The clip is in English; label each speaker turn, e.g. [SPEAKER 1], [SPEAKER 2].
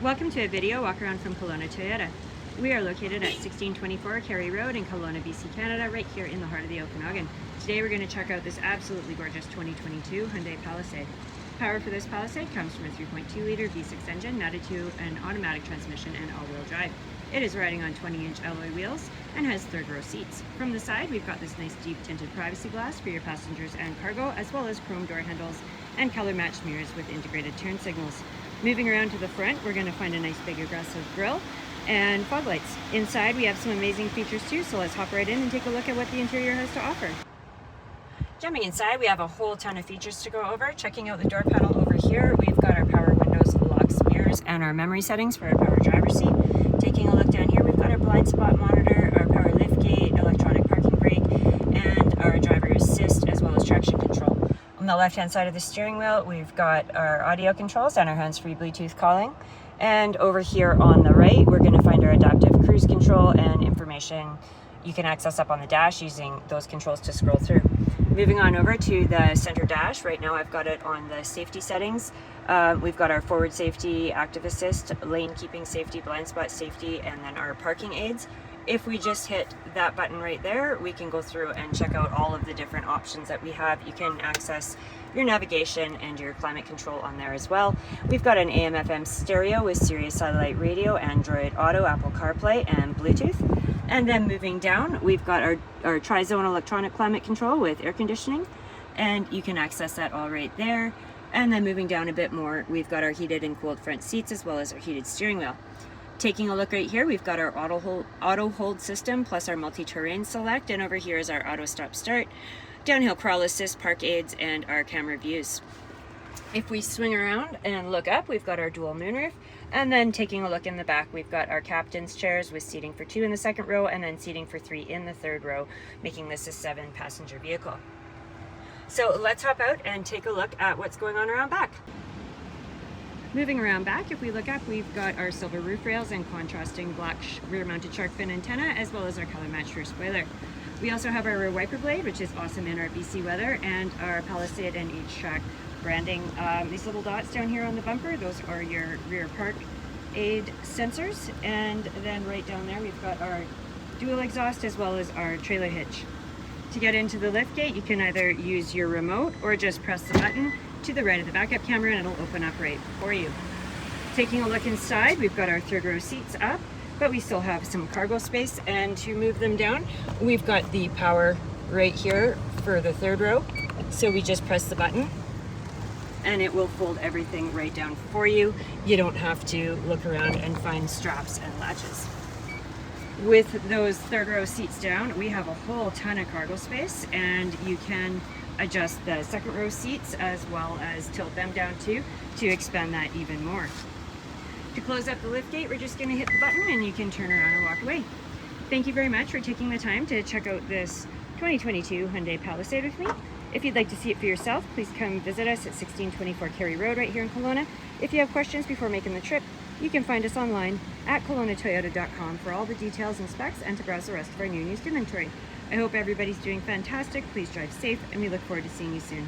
[SPEAKER 1] Welcome to a video walk around from Kelowna Toyota. We are located at 1624 Carey Road in Kelowna, BC, Canada, right here in the heart of the Okanagan. Today we're going to check out this absolutely gorgeous 2022 Hyundai Palisade. Power for this Palisade comes from a 3.2 liter V6 engine mounted to an automatic transmission and all-wheel drive. It is riding on 20-inch alloy wheels and has third-row seats. From the side, we've got this nice deep tinted privacy glass for your passengers and cargo, as well as chrome door handles and color-matched mirrors with integrated turn signals. Moving around to the front, we're going to find a nice big aggressive grille and fog lights. Inside, we have some amazing features too, so let's hop right in and take a look at what the interior has to offer. Jumping inside, we have a whole ton of features to go over. Checking out the door panel over here, we've got our power windows, locks, mirrors, and our memory settings for our power driver's seat. Taking a look down here, we've got our blind spot monitor, our power liftgate, electronic parking brake, and our driver assist, as well as traction control. On the left-hand side of the steering wheel, we've got our audio controls and our hands-free Bluetooth calling. And over here on the right, we're going to find our adaptive cruise control and information you can access up on the dash using those controls to scroll through. Moving on over to the center dash, right now I've got it on the safety settings. We've got our forward safety, active assist, lane keeping safety, blind spot safety, and then our parking aids. If we just hit that button right there, we can go through and check out all of the different options that we have. You can access your navigation and your climate control on there as well. We've got an AM/FM stereo with Sirius satellite radio, Android Auto, Apple CarPlay, and Bluetooth. And then moving down, we've got our tri-zone electronic climate control with air conditioning, and you can access that all right there. And then moving down a bit more, we've got our heated and cooled front seats, as well as our heated steering wheel. Taking a look right here, we've got our auto hold system plus our multi-terrain select, and over here is our auto stop start, downhill crawl assist, park aids, and our camera views. If we swing around and look up, we've got our dual moonroof, and then taking a look in the back, we've got our captain's chairs with seating for 2 in the second row and then seating for 3 in the third row, making this a 7-passenger vehicle. So let's hop out and take a look at what's going on around back. Moving around back, if we look up, we've got our silver roof rails and contrasting black rear-mounted shark fin antenna, as well as our color-matched rear spoiler. We also have our rear wiper blade, which is awesome in our BC weather, and our Palisade and H-Track branding. These little dots down here on the bumper, those are your rear park aid sensors, and then right down there we've got our dual exhaust as well as our trailer hitch. To get into the liftgate, you can either use your remote or just press the button to the right of the backup camera and it'll open up right for you. Taking a look inside, we've got our third row seats up, but we still have some cargo space, and to move them down, we've got the power right here for the third row. So we just press the button and it will fold everything right down for you. You don't have to look around and find straps and latches. With those third row seats down, we have a whole ton of cargo space, and you can adjust the second row seats as well as tilt them down too to expand that even more. To close up the liftgate, we're just going to hit the button and you can turn around and walk away. Thank you very much for taking the time to check out this 2022 Hyundai Palisade with me. If you'd like to see it for yourself, please come visit us at 1624 Carey Road right here in Kelowna. If you have questions before making the trip, you can find us online at KelownaToyota.com for all the details and specs and to browse the rest of our new and used inventory. I hope everybody's doing fantastic. Please drive safe, and we look forward to seeing you soon.